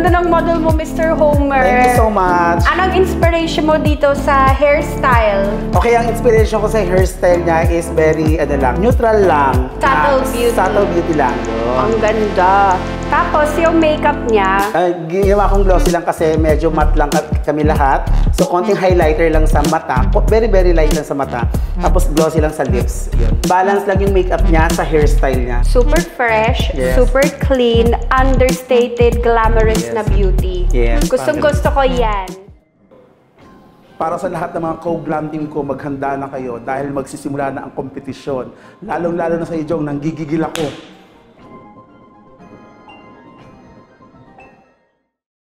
ganda ng model mo, Mr. Homer. Thank you so much. Anong inspiration mo dito sa hairstyle? Okay, ang inspiration ko sa hairstyle niya is very, neutral lang. Subtle beauty. Subtle beauty lang. Ang ganda. Tapos, yung makeup niya, Ginawa kong glossy lang kasi medyo matte lang kami lahat. So, konting highlighter lang sa mata. Very, very light lang sa mata. Tapos, glossy lang sa lips. Yun. Balance lang yung makeup niya sa hairstyle niya. super fresh, Yes. super clean, understated, glamorous Yes. na beauty. Yes, Gustong-gusto ko yan. Para sa lahat ng mga co-glam team ko, maghanda na kayo dahil magsisimula na ang kompetisyon. Lalong-lalo na sa iyo, Jong, nanggigigil ako.